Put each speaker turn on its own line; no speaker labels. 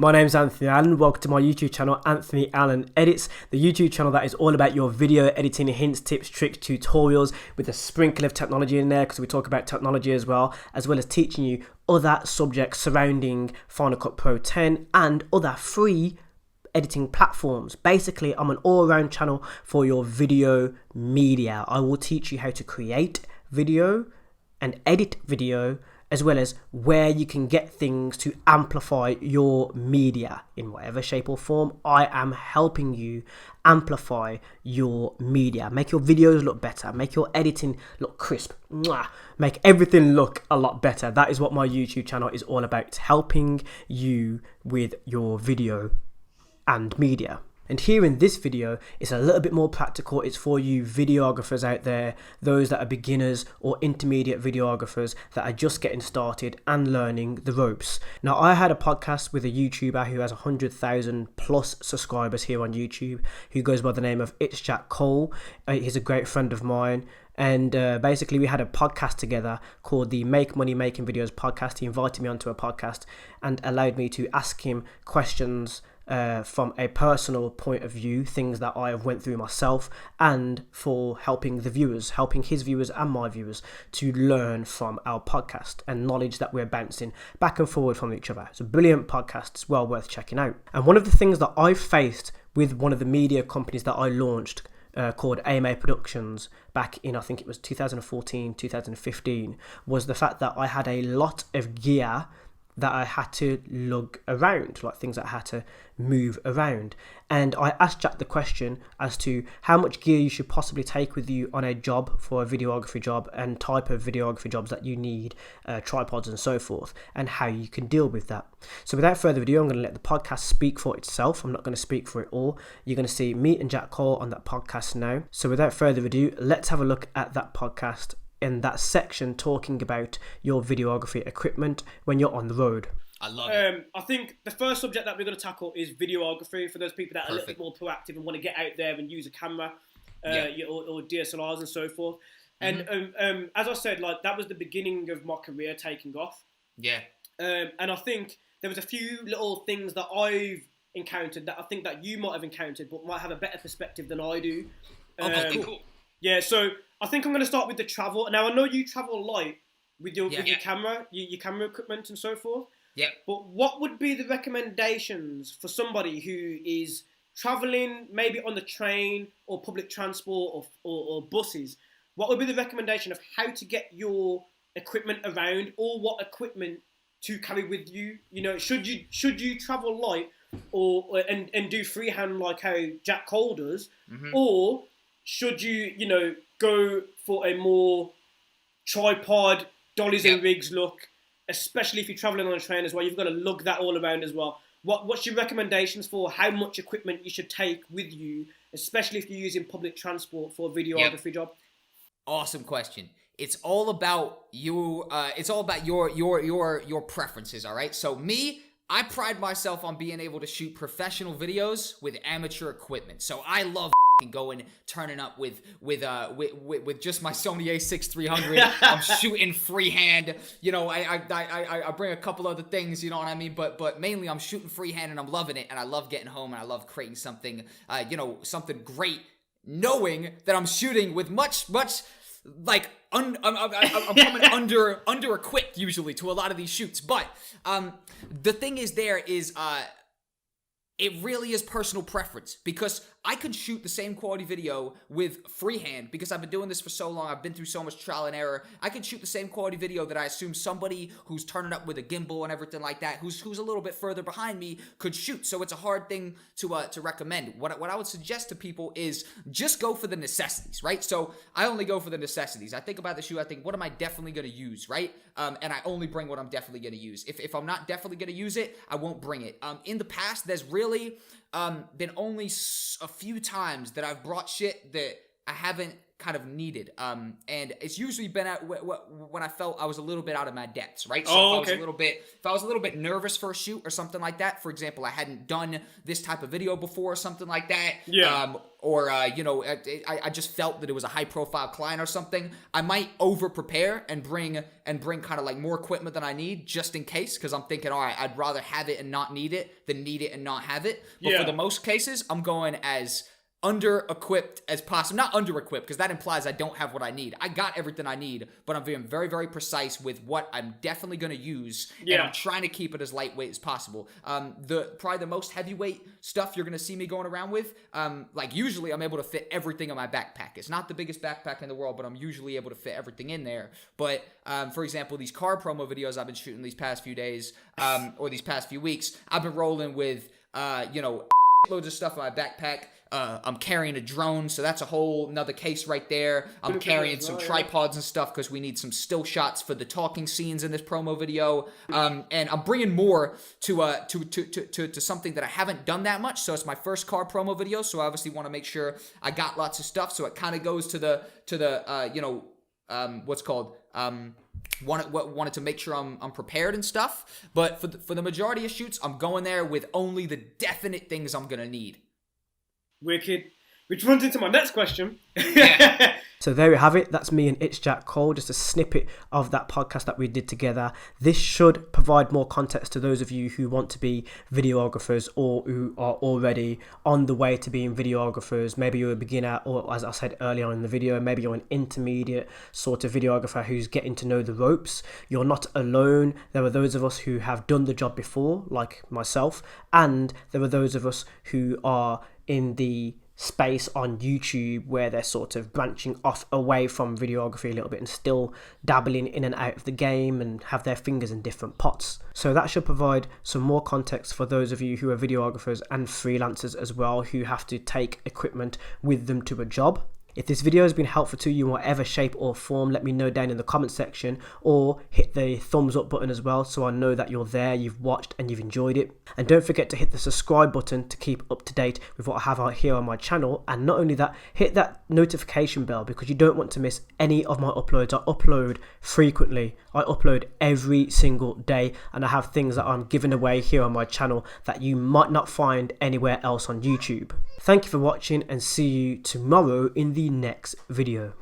My name's Anthony Allen. Welcome to my YouTube channel, Anthony Allen Edits, the YouTube channel that is all about your video editing, hints, tips, tricks, tutorials with a sprinkle of technology in there because we talk about technology as well as teaching you other subjects surrounding Final Cut Pro 10 and other free editing platforms. Basically, I'm an all-around channel for your video media. I will teach you how to create video and edit video, as well as where you can get things to amplify your media in whatever shape or form. I am helping you amplify your media, make your videos look better, make your editing look crisp, make everything look a lot better. That is what my YouTube channel is all about, helping you with your video and media. And here in this video, it's a little bit more practical. It's for you videographers out there, those that are beginners or intermediate videographers that are just getting started and learning the ropes. Now, I had a podcast with a YouTuber who has 100,000 plus subscribers here on YouTube, who goes by the name of It's Jack Cole. He's a great friend of mine. And basically, we had a podcast together called the Make Money Making Videos podcast. He invited me onto a podcast and allowed me to ask him questions from a personal point of view, things that I have went through myself, and for helping the viewers, helping his viewers and my viewers to learn from our podcast and knowledge that we're bouncing back and forward from each other. It's a brilliant podcast. It's well worth checking out. And one of the things that I faced with one of the media companies that I launched called AMA Productions back in, I think it was 2014, 2015, was the fact that I had a lot of gear that I had to lug around, like things that I had to move around. And I asked Jack the question as to how much gear you should possibly take with you on a job for a videography job and type of videography jobs that you need, tripods and so forth, and how you can deal with that. So without further ado, I'm going to let the podcast speak for itself. I'm not going to speak for it all. You're going to see me and Jack Cole on that podcast now. So without further ado, let's have a look at that podcast in that section talking about your videography equipment when you're on the road.
I love it.
I think the first subject that we're going to tackle is videography for those people that are a little bit more proactive and want to get out there and use a camera or DSLRs and so forth. And as I said, like that was the beginning of my career taking off.
Yeah.
And I think there was a few little things that I've encountered that I think that you might have encountered but might have a better perspective than I do.
Okay, cool.
Yeah, so I think I'm going to start with the travel. Now, I know you travel light with your camera, your camera equipment and so forth.
Yeah.
But what would be the recommendations for somebody who is traveling maybe on the train or public transport or buses? What would be the recommendation of how to get your equipment around or what equipment to carry with you? You know, should you travel light or and do freehand like how Jack Cole does, or should you, go for a more tripod, dollies and rigs look, especially if you're traveling on a train as well? You've got to lug that all around as well. What's your recommendations for how much equipment you should take with you, especially if you're using public transport for a videography job?
Awesome question. It's all about you. It's all about your preferences. All right. So me, I pride myself on being able to shoot professional videos with amateur equipment. So I love going turning up with just my Sony A6300. I'm shooting freehand. I bring a couple other things, you know what I mean, but mainly I'm shooting freehand and I'm loving it, and I love getting home and I love creating something something great, knowing that I'm shooting with much like I'm coming under equipped usually to a lot of these shoots. But the thing is it really is personal preference, because I could shoot the same quality video with freehand because I've been doing this for so long. I've been through so much trial and error. I could shoot the same quality video that I assume somebody who's turning up with a gimbal and everything like that, who's a little bit further behind me, could shoot. So it's a hard thing to recommend. What I would suggest to people is just go for the necessities, right? So I only go for the necessities. I think about the shoe. I think, what am I definitely going to use, right? And I only bring what I'm definitely going to use. If I'm not definitely going to use it, I won't bring it. In the past, there's really been only a few times that I've brought shit that I haven't kind of needed. And it's usually been when I felt I was a little bit out of my depths, right? So if I was a little bit nervous for a shoot or something like that, for example, I hadn't done this type of video before or something like that.
Yeah.
I just felt that it was a high profile client or something. I might over prepare and bring kind of like more equipment than I need just in case, because I'm thinking, all right, I'd rather have it and not need it than need it and not have it. But for the most cases, I'm going as under-equipped as possible. Not under-equipped, because that implies I don't have what I need. I got everything I need, but I'm being very, very precise with what I'm definitely going to use, and I'm trying to keep it as lightweight as possible. Probably the most heavyweight stuff you're going to see me going around with, like usually I'm able to fit everything in my backpack. It's not the biggest backpack in the world, but I'm usually able to fit everything in there. But for example, these car promo videos I've been shooting these past few days, or these past few weeks, I've been rolling with, loads of stuff in my backpack. I'm carrying a drone, so that's a whole nother case right there. I'm carrying some tripods and stuff because we need some still shots for the talking scenes in this promo video. And I'm bringing more to something that I haven't done that much. So it's my first car promo video, so I obviously want to make sure I got lots of stuff. So it kind of goes to the what's called wanted to make sure I'm prepared and stuff. But for the majority of shoots, I'm going there with only the definite things I'm gonna need.
Wicked. Which runs into my next question.
So there we have it. That's me and It's Jack Cole, just a snippet of that podcast that we did together. This should provide more context to those of you who want to be videographers or who are already on the way to being videographers. Maybe you're a beginner, or as I said earlier in the video, maybe you're an intermediate sort of videographer who's getting to know the ropes. You're not alone. There are those of us who have done the job before, like myself, and there are those of us who are in the space on YouTube where they're sort of branching off away from videography a little bit and still dabbling in and out of the game and have their fingers in different pots. So that should provide some more context for those of you who are videographers and freelancers as well, who have to take equipment with them to a job. If this video has been helpful to you in whatever shape or form, let me know down in the comment section, or hit the thumbs up button as well so I know that you're there, you've watched and you've enjoyed it. And don't forget to hit the subscribe button to keep up to date with what I have out here on my channel. And not only that, hit that notification bell because you don't want to miss any of my uploads. I upload frequently. I upload every single day, and I have things that I'm giving away here on my channel that you might not find anywhere else on YouTube. Thank you for watching, and see you tomorrow in the next video.